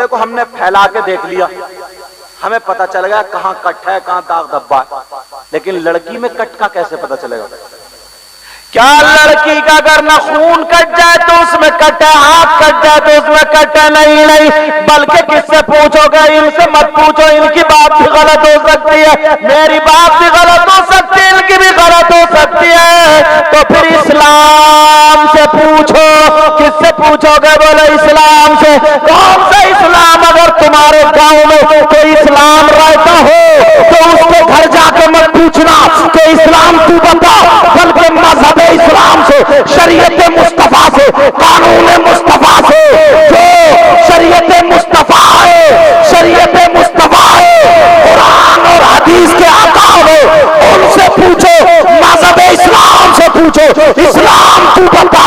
کپڑے کو ہم نے پھیلا کے دیکھ لیا، ہمیں پتہ چل گیا کہاں کٹ ہے کہاں داغ دھبا ہے، لیکن لڑکی میں کٹ کا کیسے پتہ چلے گا؟ کیا لڑکی کا اگر نہ خون کٹ جائے تو اس میں کٹ ہے، ہاتھ کٹ جائے تو اس میں کٹ ہے؟ نہیں، بلکہ کس سے پوچھو گے؟ ان سے مت پوچھو، ان کی بات بھی غلط ہو سکتی ہے، میری بات بھی غلط ہو سکتی ہے، ان کی بھی غلط ہو سکتی ہے، تو پھر اسلام سے پوچھو۔ کس سے پوچھو گے؟ بولے اسلام سے۔ کون سا اسلام؟ اگر تمہارے گاؤں میں کوئی اسلام رہتا ہو تو اس کے گھر جا کے مت پوچھنا کہ اسلام تو بتا، بلکہ مذہب اسلام سے، شریعت مصطفیٰ سے، قانون مصطفیٰ سے، جو شریعت مصطفیٰ ہے، شریعت مصطفیٰ ہے، قرآن اور حدیث کے آقا ہو، ان سے پوچھو، مذہب اسلام سے پوچھو، اسلام تو بتا،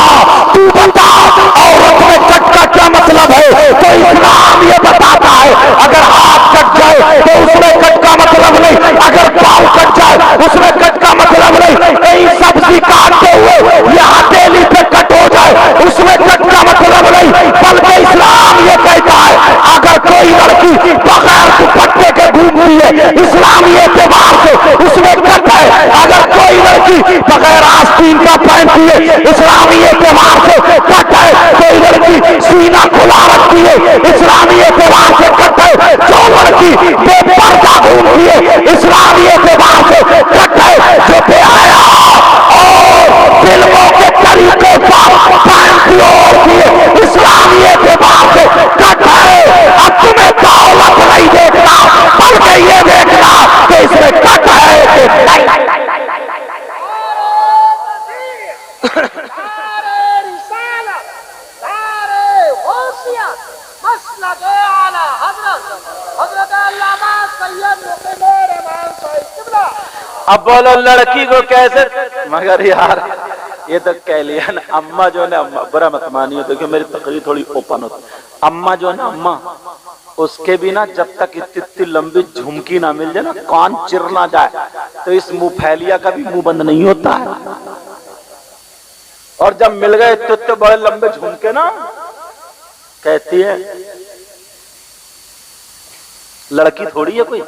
تو بتا عورت میں کٹ کا کیا مطلب ہے؟ تو اسلام یہ بتاتا ہے اگر ہاتھ کٹ جائے تو اس میں کٹ کا مطلب نہیں، اگر پاؤں کٹ جائے اس میں کٹ کا مطلب نہیں، کئی سبزی کاٹتے ہوئے یا ہتھیلی پہ کٹ ہو جائے اس میں کٹ کا مطلب نہیں، بلکہ اسلام یہ کہتا ہے اگر کوئی لڑکی بغیر دوپٹے کے گھومتی ہے اسلامی اعتبار سے اس میں کٹ ہے، اگر کوئی لڑکی بغیر آستین کا پہنتی ہے اسلامی اعتبار سے کٹ ہے، کوئی لڑکی سینہ کھلا رکھتی ہے اسلامی اعتبار سے کٹ ہے، جو لڑکی بے پردہ گھومتی ہے اسلامی اعتبار سے کٹ ہے، جو بے حیا اور فلموں کے طریقے پر پہنتی ہوتی ہے اسلامی اعتبار سے کٹ ہے۔ اب تمہیں دولت نہیں دیکھنا بلکہ یہ دیکھنا کہ اس میں کٹ ہے کہ نہیں۔ اب بولو لڑکی کو کیسے؟ مگر یار یہ تو کہہ لیا نا، اماں جو ہے نا، اماں برا مت مانی ہو، دیکھو میری تقریر تھوڑی اوپن ہوتی، اماں جو ہے نا، اماں اس کے بھی نا جب تک اتنی لمبی جھمکی نہ مل جائے نا، کان چر نہ جائے، تو اس منہ پھیلیا کا بھی منہ بند نہیں ہوتا ہے، اور جب مل گئے اتنے بڑے لمبے جھمکے نا، کہتی ہے لڑکی تھوڑی ہے کوئی،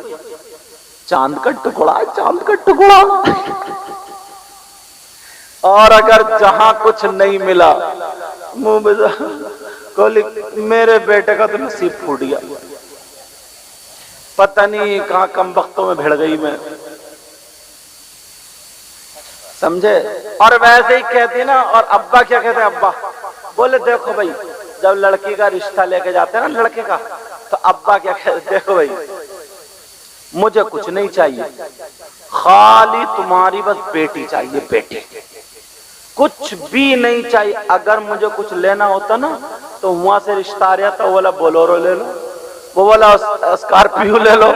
چاند کا ٹکڑا ہے، چاند کا ٹکڑا۔ اور اگر جہاں کچھ نہیں ملا منہ بجا کولی میرے بیٹے کا تو نصیب پھوٹ گیا، پتہ نہیں کہاں کم وقتوں میں بھیڑ گئی میں، سمجھے؟ اور ویسے ہی کہتی نا، اور ابا کیا کہتے ہیں؟ ابا بولے دیکھو بھائی، جب لڑکی کا رشتہ لے کے جاتے ہیں نا لڑکے کا، تو ابا کیا کہتے ہیں؟ دیکھو بھائی مجھے کچھ نہیں چاہیے، خالی تمہاری بس بیٹی چاہیے، بیٹی، کچھ بھی نہیں چاہیے۔ اگر مجھے کچھ لینا ہوتا نا تو وہاں سے رشتہ آ رہا تھا، وہ والا بولورو لے لو، وہ والا اسکارپیو لے لو،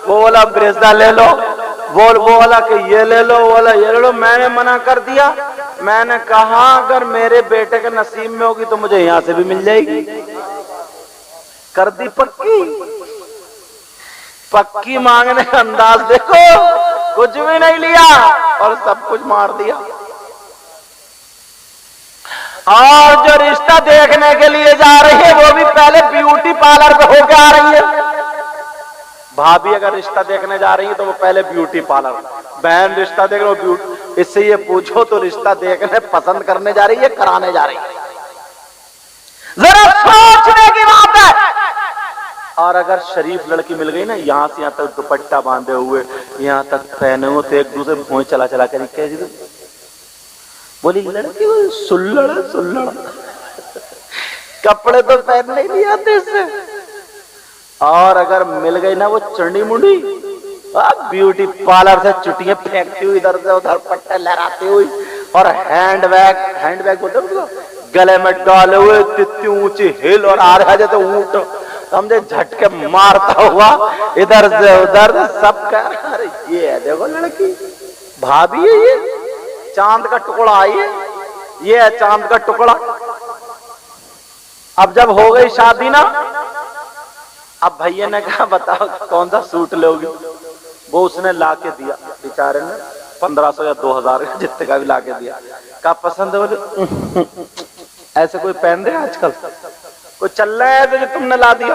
وہ والا بریزا لے لو، وہ والا کہ یہ لے لو، وہ والا یہ لے لو۔ میں نے منع کر دیا، میں نے کہا اگر میرے بیٹے کے نصیب میں ہوگی تو مجھے یہاں سے بھی مل جائے گی۔ کر دی پکی، پکی مانگنے کا انداز دیکھو، کچھ بھی نہیں لیا اور سب کچھ مار دیا۔ اور جو رشتہ دیکھنے کے لیے جا رہی ہے وہ بھی پہلے بیوٹی پارلر پہ ہو کے آ رہی ہے۔ بھابھی اگر رشتہ دیکھنے جا رہی ہے تو وہ پہلے بیوٹی پارلر، بہن رشتہ دیکھنے وہ بیوٹی، اس سے یہ پوچھو تو رشتہ دیکھنے پسند کرنے جا رہی ہے کرانے جا رہی ہے؟ ذرا سوچنے کی بات ہے۔ اور اگر شریف لڑکی مل گئی نا، یہاں سے یہاں تک دوپٹہ باندھے ہوئے، یہاں تک پہنے ہوئے، تو ایک دوسرے بھوئیں چلا چلا کر کہہ دی بولی لڑکی سلڑ سلڑ، کپڑے تو پہننے نہیں آتے اس سے۔ اور اگر مل گئی نا وہ چنڈی منڈی، بیوٹی پارلر سے چٹیاں پھینکتی ہوئی ادھر سے ادھر، پٹے لہراتی ہوئی، اور ہینڈ بیگ بولتے گلے میں ڈالے ہوئے، اتنی اونچی ہل، اور آ رہا جاتے اونٹ سمجھے جھٹکے مارتا ہوا ادھر سے ادھر، سب کہہ رہا ارے یہ ہے دیکھو لڑکی، بھابھی ہے یہ، چاند کا ٹکڑا آئیے، یہ ہے چاند کا ٹکڑا۔ اب جب ہو گئی شادی نا، اب بھائیے نے کہا بتاؤ کون سا سوٹ لو گی؟ وہ اس نے لا کے دیا، بیچارے نے 1500 یا 2000 جتنے کا بھی لا کے دیا، کہا پسند ہے؟ بولے ایسے کوئی پہن رہے آج کل؟ کوئی چل رہا ہے جو تم نے لا دیا؟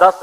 10,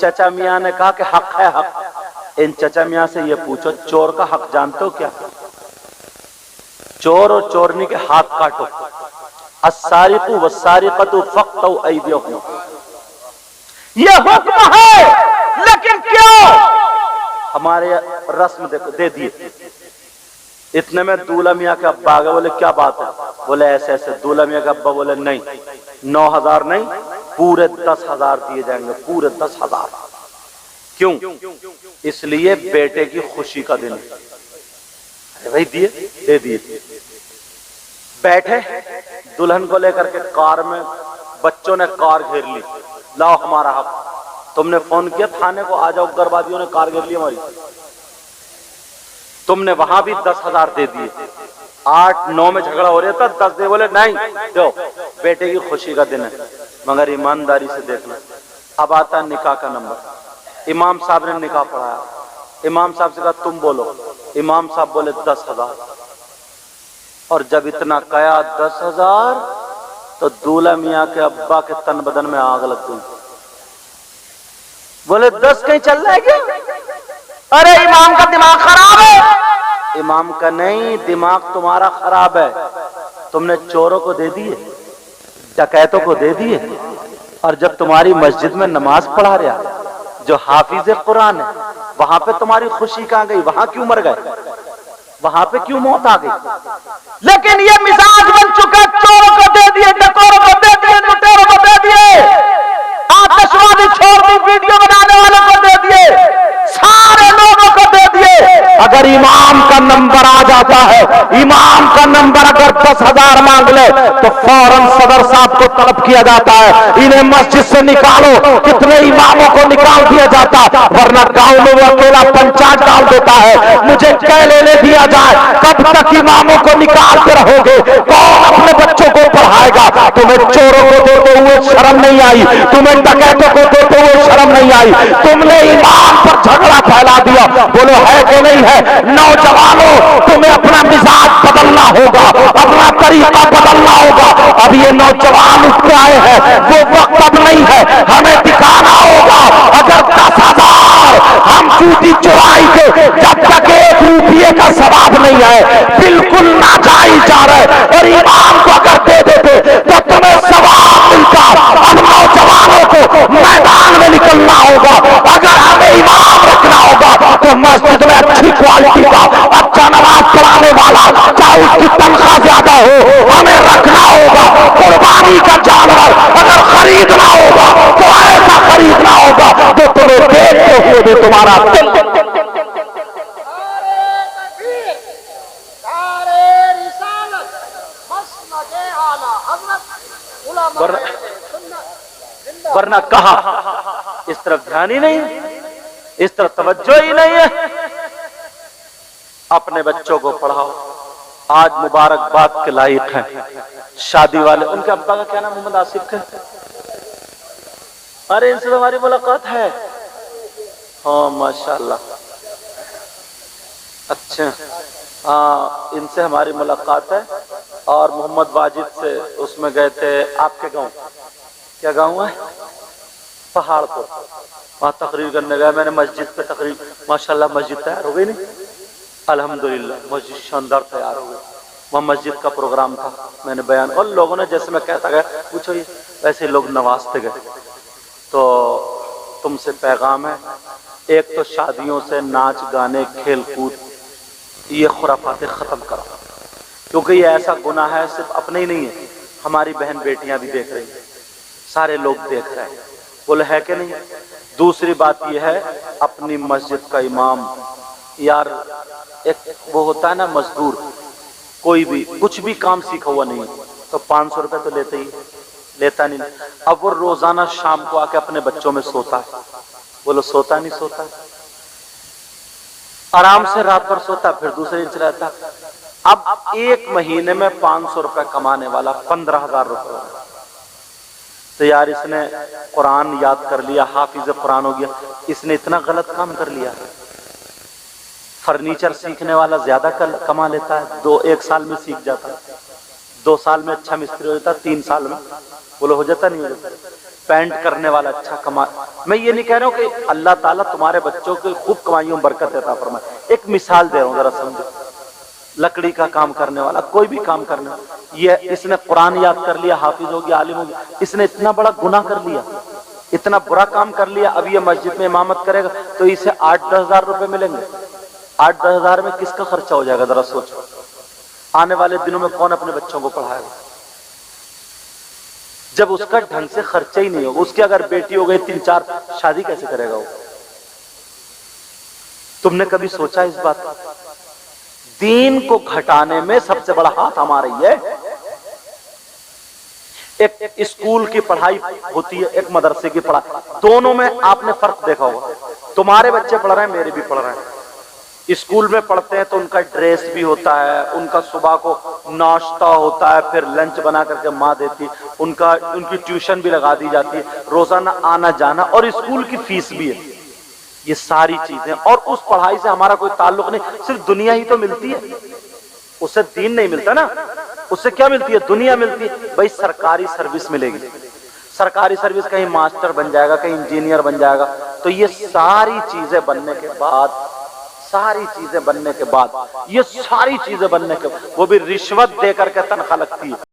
چچا میاں نے کہا کہ حق ہے حق. ان چچا میاں سے یہ پوچھو چور کا حق جانتے ہو کیا؟ چور اور چورنی کے ہاتھ کاٹو. السارق والسارقۃ فاقطعوا ایدیہم. یہ حکم ہے لیکن کیوں؟ ہمارے رسم دیکھو دے دیے. اتنے میں دولہ میاں کے ابا آ گئے. بولے کیا بات ہے؟ بولے ایسے ایسے. دولہ میاں کے ابا بولے نہیں 9,000 نہیں پورے 10,000 دیے جائیں گے. پورے 10,000. کیوں؟ اس لیے بیٹے کی خوشی کا دن. ارے بھائی دیے دے دیے. بیٹھے دلہن کو لے کر کے کار میں. بچوں نے کار گھیر لی. لاؤ ہمارا حق. تم نے فون کیا تھانے کو آ جاؤ اگروادیوں نے کار گھیر لی ہماری. تم نے وہاں بھی 10,000 دے دیے. 8-9 میں جھگڑا ہو رہا تھا 10 دے. بولے نہیں دو بیٹے کی خوشی کا دن ہے. مگر ایمانداری سے دیکھنا. اب آتا نکاح کا نمبر. امام صاحب نے نکاح پڑھایا. امام صاحب سے کہا تم بولو. امام صاحب بولے 10,000. اور جب اتنا کیا 10,000 تو دولہ میاں کے ابا کے تن بدن میں آگ لگ گئی. بولے 10 کہیں چل رہا ہے کیا؟ ارے امام کا دماغ خراب ہے. امام کا نہیں دماغ تمہارا خراب ہے. تم نے چوروں کو دے دیے ڈکیتوں کو دے دیے. اور جب تمہاری مسجد میں نماز پڑھا رہا جو حافظ قرآن ہے وہاں پہ تمہاری خوشی کہاں گئی؟ وہاں کیوں مر گئے؟ وہاں پہ کیوں موت آ گئی؟ لیکن یہ مزاج بن چکا. چوروں کو دے دیے ڈکوروں کو دے دیے لٹیروں کو دے دیے آتشبازی چھوڑ دی ویڈیو بنانے والوں کو دے دیے سارے لوگوں کو دے دیے. اگر امام کا نمبر آ جاتا ہے امام کا نمبر اگر 10,000 مانگ لے تو فوراً صدر صاحب کو طلب کیا جاتا ہے انہیں مسجد سے نکالو. کتنے اماموں کو نکال دیا جاتا ورنہ گاؤں میں وہ اکیلا پنچایت ڈال دیتا ہے. مجھے کہنے لے دیا جائے کب تک اماموں کو نکالتے رہو گے؟ کون اپنے بچوں کو پڑھائے گا؟ تمہیں چوروں کو دیتے ہوئے شرم نہیں آئی؟ تمہیں ڈکیتوں کو دیتے ہوئے شرم نہیں آئی؟ تم نے امام پر جھگڑا پھیلا دیا. بولو ہے کہ نہیں ہے؟ نوجوانوں تمہیں اپنا مزاج بدلنا ہوگا اپنا طریقہ بدلنا ہوگا. اب یہ نوجوان اٹھ کے آئے ہیں وہ وقت اب نہیں ہے. ہمیں دکھانا ہوگا اگر 10,000 ہم چوٹی چورائی کے جب تک 1 روپیے کا ثواب نہیں ہے بالکل ناجائز جا رہے اور امام کو اگر دے دیتے تو تمہیں ثواب ملتا. اب نوجوانوں کو میدان میں نکلنا ہوگا. اگر ہمیں امام رکھنا ہوگا تو مسجد میں اچھی کوالٹی کا اچھا نماز پڑھانے والا چاہے اس کی تنخواہ زیادہ ہو ہمیں رکھنا ہوگا. قربانی کا جانور اگر خریدنا ہوگا تو ایسا خریدنا ہوگا تو تمہیں دیکھتے ہوئے تمہارا ورنہ کہا اس طرف دھیان ہی نہیں اس طرف توجہ ہی نہیں ہے. اپنے بچوں کو پڑھاؤ. آج مبارکباد کے لائق ہیں شادی والے. ان کے ابا کا کیا نام محمد آصف ہے. ارے ان سے ہماری ملاقات ہے. ہاں ماشاءاللہ اچھا. ہاں ان سے ہماری ملاقات ہے. اور محمد واجد سے اس میں گئے تھے آپ کے گاؤں. کیا گاؤں ہے؟ پہاڑ پر. وہاں تقریر کرنے گئے. میں نے مسجد پہ تقریر. ماشاءاللہ مسجد تیار ہو گئی نہیں؟ الحمدللہ مسجد شاندار تیار ہو گئی. وہاں مسجد کا پروگرام تھا. میں نے بیان اور لوگوں نے جیسے میں کہتا گیا پوچھو یہ ویسے لوگ نوازتے گئے. تو تم سے پیغام ہے ایک تو شادیوں سے ناچ گانے کھیل کود یہ خرافاتیں ختم کرو کیونکہ یہ ایسا گناہ ہے صرف اپنے ہی نہیں ہے ہماری بہن بیٹیاں بھی دیکھ رہی ہیں سارے لوگ دیکھ رہے ہیں. بولے ہے کہ نہیں؟ دوسری بات یہ ہے اپنی مسجد کا امام یار ایک وہ ہوتا ہے نا مزدور کوئی بھی کچھ بھی کام سیکھا ہوا نہیں تو 500 روپے تو لیتا نہیں. اب وہ روزانہ شام کو آ کے اپنے بچوں میں سوتا ہے. بولو سوتا نہیں سوتا آرام سے رات بھر سوتا پھر دوسرے دن چلاتا. اب 1 مہینے میں 500 روپے کمانے والا 15,000 روپے. تو یار اس نے قرآن یاد کر لیا حافظ قرآن ہو گیا. اس نے اتنا غلط کام کر لیا. فرنیچر سیکھنے والا زیادہ کما لیتا ہے 1 سال میں سیکھ جاتا ہے 2 سال میں اچھا مستری ہو جاتا 3 سال میں. بولو ہو جاتا نہیں ہو جاتا. پینٹ کرنے والا اچھا کما. میں یہ نہیں کہہ رہا ہوں کہ اللہ تعالیٰ تمہارے بچوں کی خوب کمائیوں میں برکت عطا فرمائے. ایک مثال دے رہا ہوں ذرا سمجھو. لکڑی کا کام کرنے والا, کوئی بھی کام کرنے والا, یہ اس نے قرآن یاد کر لیا, حافظ ہو گیا, عالم ہو گیا, اس نے اتنا بڑا گناہ کر لیا, اتنا برا کام کر لیا. اب یہ مسجد میں امامت کرے گا تو اسے 8-10 ہزار روپے ملیں گے. 8-10 ہزار میں کس کا خرچہ ہو جائے گا ذرا سوچو. آنے والے دنوں میں کون اپنے بچوں کو پڑھائے گا جب اس کا ڈھنگ سے خرچہ ہی نہیں ہوگا؟ اس کی اگر بیٹی ہو گئی 3-4, شادی کیسے کرے گا وہ؟ تم نے کبھی سوچا اس بات کا؟ دین کو گھٹانے میں سب سے بڑا ہاتھ ہمارا ہی ہے. ایک اسکول کی پڑھائی ہوتی ہے, ایک مدرسے کی پڑھائی, دونوں میں آپ نے فرق دیکھا ہوگا. تمہارے بچے پڑھ رہے ہیں, میرے بھی پڑھ رہے ہیں. اسکول میں پڑھتے ہیں تو ان کا ڈریس بھی ہوتا ہے, ان کا صبح کو ناشتہ ہوتا ہے, پھر لنچ بنا کر کے ماں دیتی, ان کی ٹیوشن بھی لگا دی جاتی ہے, روزانہ آنا جانا, اور اسکول کی فیس بھی ہے. یہ ساری چیزیں, اور اس پڑھائی سے ہمارا کوئی تعلق نہیں, صرف دنیا ہی تو ملتی ہے, اس سے دین نہیں ملتا نا. اس سے کیا ملتی ہے؟ دنیا ملتی ہے. بھائی سرکاری سروس ملے گی, سرکاری سروس, کہیں ماسٹر بن جائے گا, کہیں انجینئر بن جائے گا, تو یہ ساری چیزیں بننے کے بعد یہ ساری چیزیں بننے کے بعد وہ بھی رشوت دے کر کے تنخواہ لگتی ہے.